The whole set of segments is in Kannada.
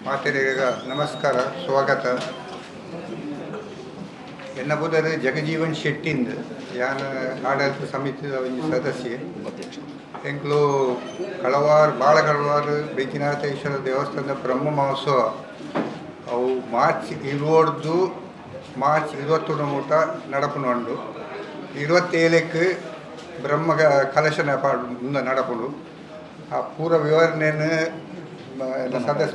ಮಾತೆರೆಗ ನಮಸ್ಕಾರ ಸ್ವಾಗತ. ಎನ್ನ ಬುಧರು ಜಗಜೀವನ್ ಶೆಟ್ಟಿಂದ ಯಾನ ಆಡಳಿತ ಸಮಿತಿದ ಒಂದು ಸದಸ್ಯೆ ಎಂಕ್ಲು ಭಾಳ ಕಳವಾರು ಬೆಂಕಿನಾಥೇಶ್ವರ ದೇವಸ್ಥಾನದ ಬ್ರಹ್ಮ ಮಹೋತ್ಸವ ಅವು ಮಾರ್ಚ್ 21 ಮೂಟ ನಡಪುನುಂಡು. 27ಕ್ಕೆ ಬ್ರಹ್ಮ ಕಲಶ ಮುಂದೆ ನಡಪುಡು. ಆ ಪೂರ ವಿವರಣೆಯನ್ನು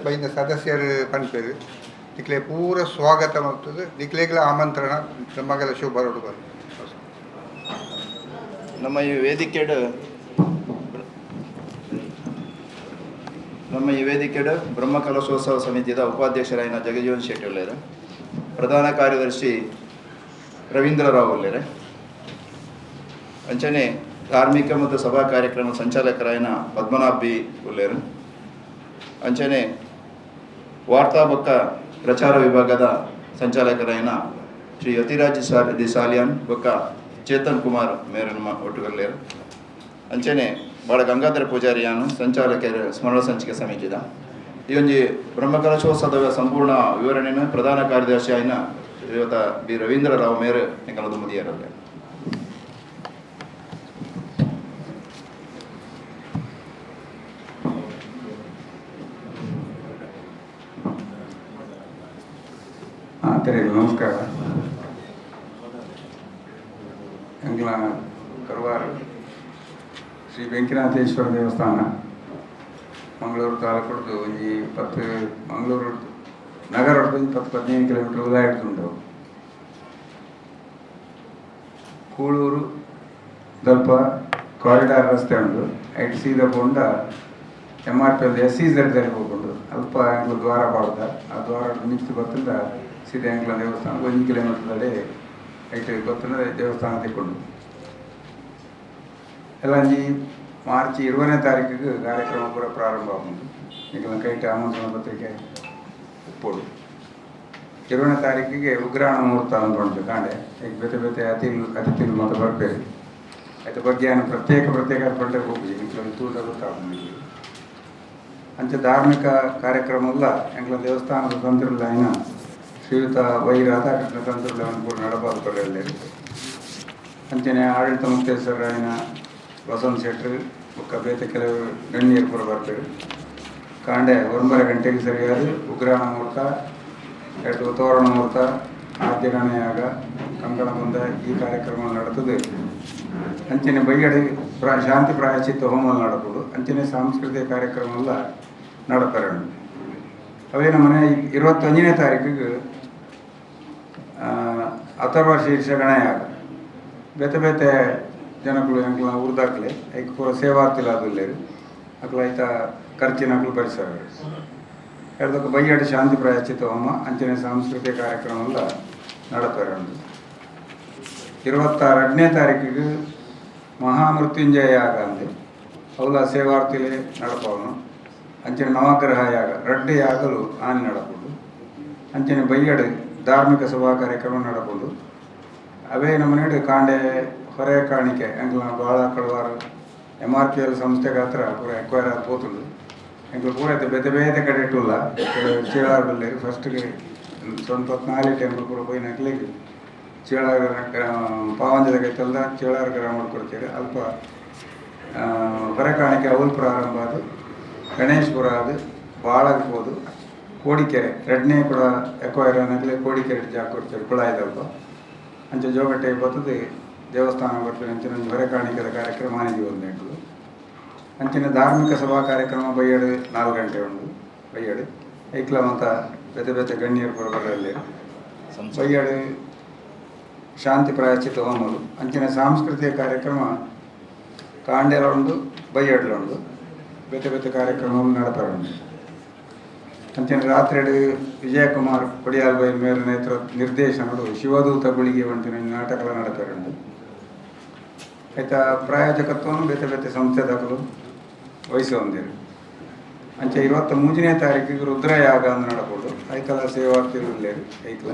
ಬೈನ ಸದಸ್ಯರು ಪಂಪೇರು ದಿಕ್ಲೆ ಪೂರ ಸ್ವಾಗತ ಮಾಡ್ತದೆ. ದಿಕ್ಲೆಗಳ ಆಮಂತ್ರಣ ಬ್ರಹ್ಮಗಳ ಶುಭ ಬರೋಡು. ನಮ್ಮ ಈ ವೇದಿಕೆಡು ಬ್ರಹ್ಮ ಕಲಶೋತ್ಸವ ಸಮಿತಿಯ ಉಪಾಧ್ಯಕ್ಷರಾಯಿನ ಜಗಜೀವನ್ ಶೆಟ್ಟಿ ಒಳ್ಳೆಯರು, ಪ್ರಧಾನ ಕಾರ್ಯದರ್ಶಿ ರವೀಂದ್ರ ರಾವ್ ಒಳ್ಳೆಯರೆ, ಅಂಚನೆ ಧಾರ್ಮಿಕ ಮತ್ತು ಸಭಾ ಕಾರ್ಯಕ್ರಮ ಸಂಚಾಲಕರಾಯಿನ ಪದ್ಮನಾಭ್ ಬಿ ಒಳ್ಳೆಯರು, ಅಂಚನೆ ವಾರ್ತಾ ಬೊಕ್ಕ ಪ್ರಚಾರ ವಿಭಾಗದ ಸಂಚಾಲಕರಾಯಿನ ಶ್ರೀ ಯತಿರಾಜ್ ಸಾಲಿಯಾನ್ ಬೊಕ್ಕ ಚೇತನ್ ಕುಮಾರ್ ಮೇರನ್ಮ ಒಟ್ಟುಗಲ್ಲೇರು, ಅಂಚನೆ ಭಾಳ ಗಂಗಾಧರ ಪೂಜಾರಿಯಾನು ಸಂಚಾಲಕರು ಸ್ಮರಣ ಸಂಚಿಕೆ ಸಮಿತಿದ ಈ ಒಂದು ಬ್ರಹ್ಮಕಲಶೋತ್ಸವದ ಸಂಪೂರ್ಣ ವಿವರಣೆಯನ್ನು ಪ್ರಧಾನ ಕಾರ್ಯದರ್ಶಿ ಆಯ್ನ ಶ್ರೀಯುತ ಬಿ ರವೀಂದ್ರ ರಾವ್ ಮೇರ್ ನಿಕಲದು ಮುದಿಯರಲ್ಲ. ನಮಸ್ಕಾರ. ಎಂಗ್ಲ ಕರುವಾರು ಶ್ರೀ ಬೆಂಕಿನಾಥೇಶ್ವರ ದೇವಸ್ಥಾನ ಮಂಗಳೂರು ತಾಲೂಕು ಒಂಜಿ 10 ಮಂಗಳೂರು ನಗರ 10-15 ಕಿಲೋಮೀಟರ್ ಉದಾಯಿಡ್ತುಂಡು. ಕೂಳೂರು ಸ್ವಲ್ಪ ಕಾರಿಡಾರ್ ರಸ್ತೆ ಉಂಟು. ಐಟ್ ಸೀದಾ ಪೋಂಡ MRPL SEZ ಹೋಗ್ಕೊಂಡು ಅಲ್ಪ ಎಂಗ್ಲ ದ್ವಾರ ಬಾರ್ದ. ಆ ದ್ವಾರ ಮಿಕ್ಸ್ ಬತ್ತಿಂದ ಸೀದಾ ಎಂಗ್ಲ ದೇವಸ್ಥಾನ 1 ಕಿಲೋಮೀಟರ್ ಐಟ್ ಗೊತ್ತಿನ ದೇವಸ್ಥಾನ ತೆಕ್ಕೊಂಡು ಎಲ್ಲ ಮಾರ್ಚ್ 20ನೇ ತಾರೀಕಿಗೆ ಕಾರ್ಯಕ್ರಮ ಪೂರ ಪ್ರಾರಂಭ ಆಗುವುದು. ಈಗ ಕೈಟ್ ಆಮಂತ್ರಣ ಪತ್ರಿಕೆ ಉಪ್ಪೋಡು 20ನೇ ತಾರೀಕಿಗೆ ಉಗ್ರಾಣ ಮುಹೂರ್ತ ಅಂತ ಕಾಂಡೆ ಈಗ ಬೇತೆ ಅತಿಥಿಗಳು ಮತ್ತು ಬರ್ಬೇರು ಅದ್ರ ಬಗ್ಗೆ ಪ್ರತ್ಯೇಕ ಪಂಡ ಹೋಗಿ ತೂಟ ಗೊತ್ತಾಗ ಅಂಚೆ ಧಾರ್ಮಿಕ ಕಾರ್ಯಕ್ರಮ ಎಲ್ಲ ಎಂಗ್ಲ ದೇವಸ್ಥಾನದ ತಂತ್ರಲ್ಲ ಆಯ್ನ ಶ್ರೀಯುತ ವೈ ರಾಧಾಕೃಷ್ಣ ತಂತ್ರಲ್ಲ ಕೂಡ ನಡಬಾರ್ದು. ಅಂಚನೆ ಆಡಳಿತ ಮುಖ್ಯಸ್ಥರಾಯಿನ ವಸಂತ್ ಶೆಟ್ರು ಬೊಕ್ಕ ಬೇತೆ ಕೆಲವು ಗಣ್ಯರು ಕೂಡ ಬರ್ತಾರೆ. ಕಾಂಡೆ 9 ಗಂಟೆಗೆ ಸರಿಯಾದ ಉಗ್ರಾಣ ಮುಹೂರ್ತ, 2 ತೋರಣ ಮುಹೂರ್ತ, ಆದ್ಯಗಣಯಾಗ, ಕಂಕಣ ಬಂದ ಈ ಕಾರ್ಯಕ್ರಮ ನಡೆತದೆ. ಅಂಚನೆ ಬೈಯಡೆ ಶಾಂತಿ ಪ್ರಾಯಶ್ಚಿತ್ತ ಹೋಮ ನಡಬಹುದು. ಅಂಚನೆ ಸಾಂಸ್ಕೃತಿಕ ಕಾರ್ಯಕ್ರಮ ಎಲ್ಲ ನಡತಾರೆ. ಅವೇ ನಮ್ಮನೆ 21ನೇ ತಾರೀಕಿಗೆ ಅಥರ್ವ ಶೀರ್ಷ ಗಣಯಾಗ ಬೇತೆ ಜನಗಳು ಎಂಕ್ಲ ಉರ್ದಾಕ್ಲೆ ಐಕ್ ಪೂರ ಸೇವಾರ್ತಿಲಾದಿಲ್ಲೇರು ಅಕ್ಲ ಐತ ಖರ್ಚಿನಕ್ಲು ಪರಿಸರ ಹೇಳ್ದಕ್ಕೆ ಬೈಯಡ ಶಾಂತಿ ಪ್ರಾಯಶ್ಚಿತ್ತ ಹೋಮ ಅಂಚನೆ ಸಾಂಸ್ಕೃತಿಕ ಕಾರ್ಯಕ್ರಮ ಎಲ್ಲ ನಡತಾರೆ. 22ನೇ ತಾರೀಕಿಗೆ ಮಹಾಮೃತ್ಯುಂಜಯ ಯಾಗ ಅಂದೆ ಅವಲ ಸೇವಾರ್ತಿಲೆ ನಡಪವನು. ಅಂಚನೆ ನವಗ್ರಹ ಯಾಗ ರಡ್ಡೆ ಯಾಗಲು ಆನೆ ನಡಬಹುದು. ಅಂಚನೆ ಬೈಯಡು ಧಾರ್ಮಿಕ ಸಭಾ ಕಾರ್ಯಕ್ರಮ ನಡಬಹುದು. ಅವೇ ನಮ್ಮನೆ ಕಾಂಡೆ ಹೊರೆ ಕಾಣಿಕೆ ಎಂಗ್ಲ ಭಾಳ ಕಳವಾರು MRPL ಸಂಸ್ಥೆಗೆ ಹತ್ರ ಪೂರ ಎಕ್ವೈರ್ ಆಗಿ ಹೋತುಂಡು. ಎಂಗ್ಲು ಪೂರ ಬೇತೆ ಕಡೆ ಇಟ್ಟುಲ್ಲ ಚೇಳಾರ್ಗಲ್ಲಿ ಫಸ್ಟ್ಗೆ ಸ್ವಲ್ಪ 4 ಟೈಮ್ಗಳು ಪೂರ ಹೋಗಿ ನಕ್ಲಿಗೆ ಚೇಳಾರ ಪಾವಂಜದ ಕೈತಲ್ದ ಚೇಳಾರ ಗ್ರಾಮ ಕೊಡ್ತೀರಿ ಅಲ್ಪ ಹೊರೆ ಕಾಣಿಕೆ ಅವಲ್ ಪ್ರಾರಂಭ ಅದು ಗಣೇಶ್ಪುರ ಅದು ಭಾಳಾಗ್ಬೋದು. ಕೋಡಿಕೆರೆ 2ನೇ ಕೂಡ ಎಕ್ವೈರ್ ನಕ್ಲಿ ಕೋಡಿಕೆರೆ ಜಾಗ ಕೊಡ್ತೀರಿ ಕುಳಾಯ್ದಲ್ಪ ಅಂಚೆ ಜೋಗಟ್ಟೆ ಬರ್ತದೆ ದೇವಸ್ಥಾನ ಬರ್ತೀವಿ. ಅಂಚಿನ ಹೊರೆ ಕಾಣಿಕೆದ ಕಾರ್ಯಕ್ರಮ ಆನಿದ್ದೀವಿ 1 ಗಂಟೆಗೆ. ಅಂಚಿನ ಧಾರ್ಮಿಕ ಸಭಾ ಕಾರ್ಯಕ್ರಮ ಬೈಯಡು 4 ಗಂಟೆ ಉಂಡು. ಬೈಯಡು ಐಕ್ಲ ಮತ್ತು ಬೇತೆ ಗಣ್ಯರು ಬರಬರಲ್ಲಿ ಬೈಯಡು ಶಾಂತಿ ಪ್ರಾಯಶ್ಚಿತ್ತ ಹೋಮಲು. ಅಂಚಿನ ಸಾಂಸ್ಕೃತಿಕ ಕಾರ್ಯಕ್ರಮ ಕಾಂಡೆಲ ಉಂಡು, ಬೈಯಡ್ಲ ಉಂಡು, ಬೇತೆ ಕಾರ್ಯಕ್ರಮ ನಡತಾರೆ. ಅಂಚಿನ ರಾತ್ರಿ ವಿಜಯಕುಮಾರ್ ಕೊಡಿಯಾಲ್ಬೈ ಮೇರ ನಿರ್ದೇಶನಗಳು ಶಿವದೂತ ಗುಳಿಗೆ ಅಂಚಿನ ನಾಟಕಗಳು ನಡತಾರೆ. ಆಯ್ತಾ ಪ್ರಾಯೋಜಕತ್ವವನ್ನು ಬೇತೆ ಸಂಸ್ಥೆದಾಗಲು ವಹಿಸುವಂದಿರು. ಅಂಚೆ 23ನೇ ತಾರೀಕಿಗೆ ರುದ್ರಯಾಗ ಅಂತ ನಡಬಹುದು. ಐಕಲ ಸೇವಾರ್ಥಿಗಳೇರು ಐಕ್ಲ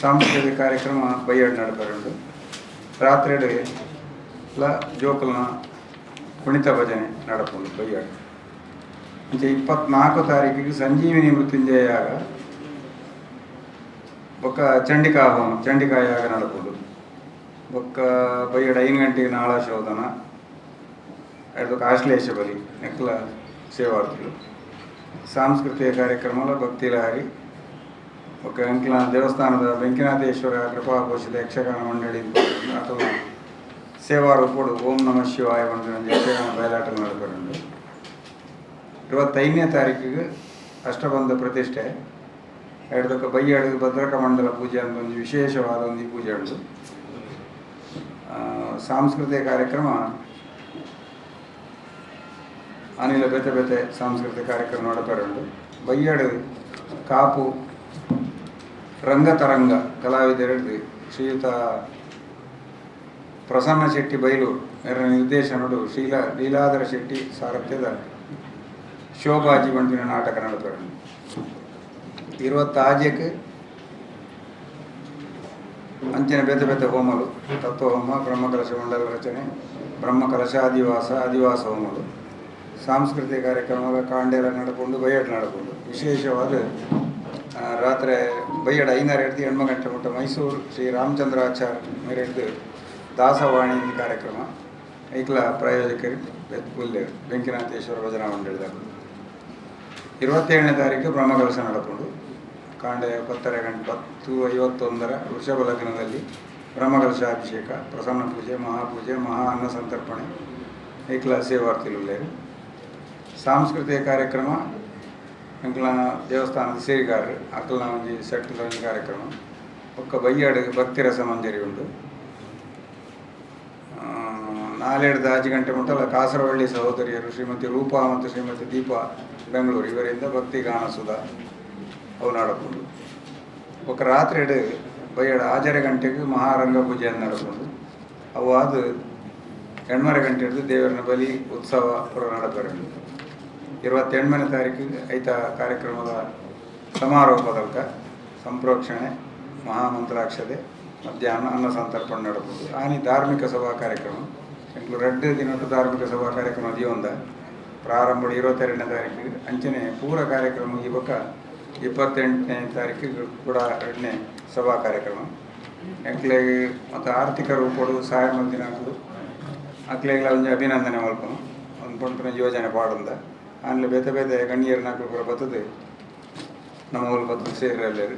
ಸಾಂಸ್ಕೃತಿಕ ಕಾರ್ಯಕ್ರಮ ಬೈಯಡ್ ನಡತಾರೆ. ರಾತ್ರಿ ಜೋಕಲ್ನ ಕುಣಿತ ಭಜನೆ ನಡಪುಂಡು ಬೈಯಡ್. ಅಂಚೆ 24 ತಾರೀಕಿಗೆ ಸಂಜೀವಿನಿ ಮೃತ್ಯುಂಜಯ ಯಾಗ ಬೊಕ್ಕ ಚಂಡಿಕಾ ಹೋಮ ಚಂಡಿಕಾ ಯಾಗ ನಡಪುಡು. ಬೊಕ್ಕ ಬೈಯಡ 5 ಗಂಟೆಗೆ ನಾಳ ಶೋಧನ ಅದು ಆಶ್ಲೇಷ ಬಲಿ ನೆಕ್ಲ ಸೇವಾರ್ಥಿಗಳು. ಸಾಂಸ್ಕೃತಿಕ ಕಾರ್ಯಕ್ರಮಲ ಭಕ್ತಿ ಲಹರಿ ಬೊಕ್ಕ ಎಂಕ್ಲ ದೇವಸ್ಥಾನದ ಬೆಂಕಿನಾಥೇಶ್ವರ ಕೃಪಾಘೋಷಿತ ಯಕ್ಷಗಾನ ಮಂಡಳಿ ಅಥವಾ ಸೇವಾ ರೂಪಡು ಓಂ ನಮ ಶಿವಾಯ ಬಂದ ಯಕ್ಷಗಾನ ಬಯಲಾಟ ನಡಪುಂಡು. 25ನೇ ತಾರೀಕಿಗೆ ಅಷ್ಟಬಂಧ ಪ್ರತಿಷ್ಠೆ ಎರಡಕ್ಕೆ ಬೈಯಾಡಿಗೆ ಭದ್ರಕ ಮಂಡಲ ಪೂಜೆ ಅಂತ ಒಂದು ವಿಶೇಷವಾದ ಒಂದು ಪೂಜೆ ಉಂಟು. ಸಾಂಸ್ಕೃತಿಕ ಕಾರ್ಯಕ್ರಮ ಅನಿಲ ಬೇತೆ ಬೇತೆ ಸಾಂಸ್ಕೃತಿಕ ಕಾರ್ಯಕ್ರಮ ನಡಪುಂಡು. ಬೈಯಾಡು ಕಾಪು ರಂಗತರಂಗ ಕಲಾವಿದರಿದ್ದು ಶ್ರೀಯುತ ಪ್ರಸನ್ನ ಶೆಟ್ಟಿ ಬೈಲೂರು ಇದರ ನಿರ್ದೇಶನಡು ಲೀಲಾಧರ ಶೆಟ್ಟಿ ಸಾರಥ್ಯದ ಶೋಭಾಜಿ ಬಂಟಿನ ನಾಟಕ ನಡಪುಂಡು. 26ಕ್ಕೆ ಅಂಚಿನ ಬೇತೆ ಬೇತೆ ಹೋಮಲು ತತ್ವಹೋಮ ಬ್ರಹ್ಮಕಲಶ ಮಂಡಲ ರಚನೆ ಆದಿವಾಸ ಹೋಮಲು ಸಾಂಸ್ಕೃತಿಕ ಕಾರ್ಯಕ್ರಮ ಕಾಂಡೇಲ ನಡ್ಕೊಂಡು ಬೈಯಡ್ ನಡ್ಕೊಂಡು ವಿಶೇಷವಾದ ರಾತ್ರಿ ಬೈಯಡ 5:30 ಹಿಡಿದು 8 ಗಂಟೆ ಮುಟ್ಟ ಮೈಸೂರು ಶ್ರೀ ರಾಮಚಂದ್ರಾಚಾರ್ಯ ಮೇರೆಡ್ದು ದಾಸವಾಣಿ ಕಾರ್ಯಕ್ರಮ ಐಕ್ಲ ಪ್ರಾಯೋಜಕರು ಉಲ್ಲೇರು ಬೆಂಕಿನಾಥೇಶ್ವರ ಭಜನಾ ಮಂಡಳಿದಾಗ. 27ನೇ ತಾರೀಕು ಬ್ರಹ್ಮಕಲಶ ನಡ್ಕೊಂಡು ಕಾಂಡೆ 10:51 ವೃಷಭ ಲಗ್ನದಲ್ಲಿ ಬ್ರಹ್ಮಕಲಶಾಭಿಷೇಕ ಪ್ರಸನ್ನ ಪೂಜೆ ಮಹಾಪೂಜೆ ಮಹಾ ಅನ್ನ ಸಂತರ್ಪಣೆ ಐಕ್ಲ ಸೇವಾರ್ಥಿಲುಲ್ಲೇರು. ಸಾಂಸ್ಕೃತಿಕ ಕಾರ್ಯಕ್ರಮ ಎಂಕ್ಲ ದೇವಸ್ಥಾನದ ಸೇರಿಗಾರರು ಅಕ್ಲ ಒಂಜಿ ಸೆಟ್ಲ ಒಂಜಿ ಕಾರ್ಯಕ್ರಮ ಒಕ್ಕ ಬೈಯಾಡು ಭಕ್ತಿ ರಸ ಮಂಜರಿ ಉಂಟು. 4:05 ಗಂಟೆ ಮುಟ್ಟಲ್ಲ ಕಾಸರವಳ್ಳಿ ಸಹೋದರಿಯರು ಶ್ರೀಮತಿ ರೂಪಾ ಮತ್ತು ಶ್ರೀಮತಿ ದೀಪಾ ಬೆಂಗಳೂರು ಇವರಿಂದ ಭಕ್ತಿ ಗಾನ ಸುಧಾ ಅವು ನಡಕೊಂಡು ಒಕ್ಕ ರಾತ್ರಿ ಬೈಯಡ 6 ಗಂಟೆಗೆ ಮಹಾರಂಗ ಪೂಜೆಯನ್ನು ನಡ್ಕೊಂಡು ಅವು ಅದು 8:30 ಗಂಟೆ ಹಿಡಿದು ದೇವರನ್ನ ಬಲಿ ಉತ್ಸವ ಪುರ ನಡಪುಂಡು. 28ನೇ ತಾರೀಕಿಗೆ ಐತ ಕಾರ್ಯಕ್ರಮದ ಸಮಾರೋಪದಲ್ಕ ಸಂಪ್ರೋಕ್ಷಣೆ ಮಹಾಮಂತ್ರಾಕ್ಷತೆ ಮಧ್ಯಾಹ್ನ ಅನ್ನ ಸಂತರ್ಪಣೆ ನಡಬಹುದು. ಆನಿ ಧಾರ್ಮಿಕ ಸಭಾ ಕಾರ್ಯಕ್ರಮ ಎಂಕ್ಲು 2 ದಿನಟ್ಟು ಧಾರ್ಮಿಕ ಸಭಾ ಕಾರ್ಯಕ್ರಮ ದಿಯೊಂದ ಪ್ರಾರಂಭ 22ನೇ ತಾರೀಕಿಗೆ ಅಂಚನೆ ಪೂರ ಕಾರ್ಯಕ್ರಮ ಈ ಬೊಕ್ಕ 28ನೇ ತಾರೀಕಿಗೆ ಕೂಡ 2ನೇ ಸಭಾ ಕಾರ್ಯಕ್ರಮ ಎಂಕ್ಲೆಗೆ ಮತ್ತು ಆರ್ಥಿಕ ರೂಪಡು ಸಹಾಯ ಮಲ್ದಿನಾಕುಡು ಅಕ್ಲೆಗಳ ಒಂದು ಅಭಿನಂದನೆ ಮಲ್ಪನು ಒಂದು ಪಂಪಿನ ಯೋಜನೆ ಪಾಡಂದ ಆಮೇಲೆ ಬೇತೆ ಬೇತೆ ಗಣ್ಯರು ನಾಲ್ಕು ಕೂಡ ಬರ್ತದೆ ನಮ್ಮ ಊರು ಬರ್ತದೆ ಸೇರಿರಲ್ಲೇರು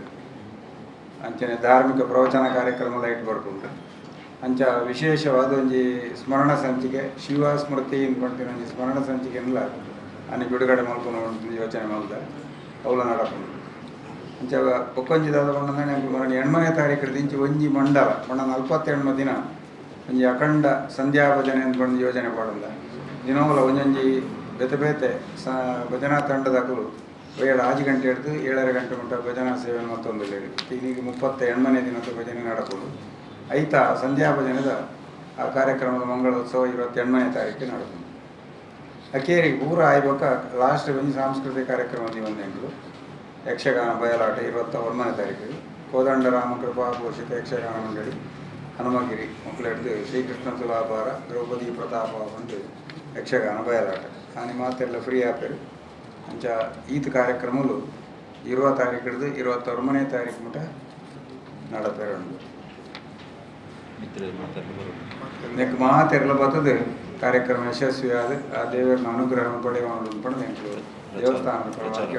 ಅಂಚನೆ ಧಾರ್ಮಿಕ ಪ್ರವಚನ ಕಾರ್ಯಕ್ರಮ ಲೈಟ್ ಬರ್ಕೊಂಡು ಅಂಚ ವಿಶೇಷವಾದ ಒಂಜಿ ಸ್ಮರಣ ಸಂಚಿಕೆ ಶಿವ ಸ್ಮೃತಿ ಅಂದ್ಕೊಂತೀನಿ ಒಂಜಿ ಸ್ಮರಣ ಸಂಚಿಕೆಲ್ಲ ಅನಿ ಬಿಡುಗಡೆ ಮಲ್ಕೊಂಡು ಯೋಚನೆ ಮಾಡ್ದ ಅವಳ ನಡಕೊಂಡು ಅಂಚ ಬೊಕ್ಕೊಂಜಿದಾದ ಬಣ್ಣ ನೆನಪು 8ನೇ ತಾರೀಕು ದಿಂಚಿ ಒಂಜಿ ಮಂಡಲ 48 ದಿನ ಒಂಜಿ ಅಖಂಡ ಸಂಧ್ಯಾ ಭಜನೆ ಅಂದ್ಕೊಂಡು ಯೋಜನೆ ಪಾಡಂದ ದಿನವಲ್ಲ ಒಂದೊಂಜಿ ಬೇತೆ ಬೇತೆ ಭಜನಾ ತಂಡದಾಗಲು 6 ಗಂಟೆ ಹಿಡಿದು 7:30 ಗಂಟೆ ಮುಟ್ಟ ಭಜನಾ ಸೇವೆ ಮತ್ತೊಂದು ಈಗ 38ನೇ ದಿನದ ಭಜನೆ ನಡಕೊಂಡು ಐತ ಸಂಧ್ಯಾ ಭಜನೆದ ಆ ಕಾರ್ಯಕ್ರಮದ ಮಂಗಳೋತ್ಸವ 28ನೇ ತಾರೀಕಿಗೆ ನಡಕೊಂಡು ಅಕೇರಿಗೆ ಪೂರ ಆಯ್ಬೇಕ ಲಾಸ್ಟ್ ಬಂದು ಸಾಂಸ್ಕೃತಿಕ ಕಾರ್ಯಕ್ರಮ ದಿವಂದೆಂಗಳು ಯಕ್ಷಗಾನ ಬಯಲಾಟ 21ನೇ ತಾರೀಕಿಗೆ ಕೋದಂಡ ರಾಮ ಕೃಪಾ ಘೋಷಿತ ಯಕ್ಷಗಾನ ಮಂಡಳಿ ಹನುಮಗಿರಿ ಮಕ್ಕಳು ಹಿಡಿದು ಶ್ರೀಕೃಷ್ಣ ತುಲಾಭಾರ ದ್ರೌಪದಿ ಪ್ರತಾಪ ಬಂದು ಯಕ್ಷಗಾನ ಬಯಲಾಟ ಆನೆ ಮಾತೆಲ್ಲ ಫ್ರೀ ಆಪೇರು ಅಂಚ ಈತ ಕಾರ್ಯಕ್ರಮಗಳು 20 ತಾರೀಕು ಹಿಡಿದು 21ನೇ ತಾರೀಕು ಮುಟ ನಡಪೇರುಂಡು ನೆಕ್ ಮಾತೆರಲ ಬರ್ತದೆ ಕಾರ್ಯಕ್ರಮ ಯಶಸ್ವಿ ಆದ ಆ ದೇವರನ್ನ ಅನುಗ್ರಹ ಪಡೆಯುವ ಪಡೆದ ದೇವಸ್ಥಾನದ ಪರವಾಗಿ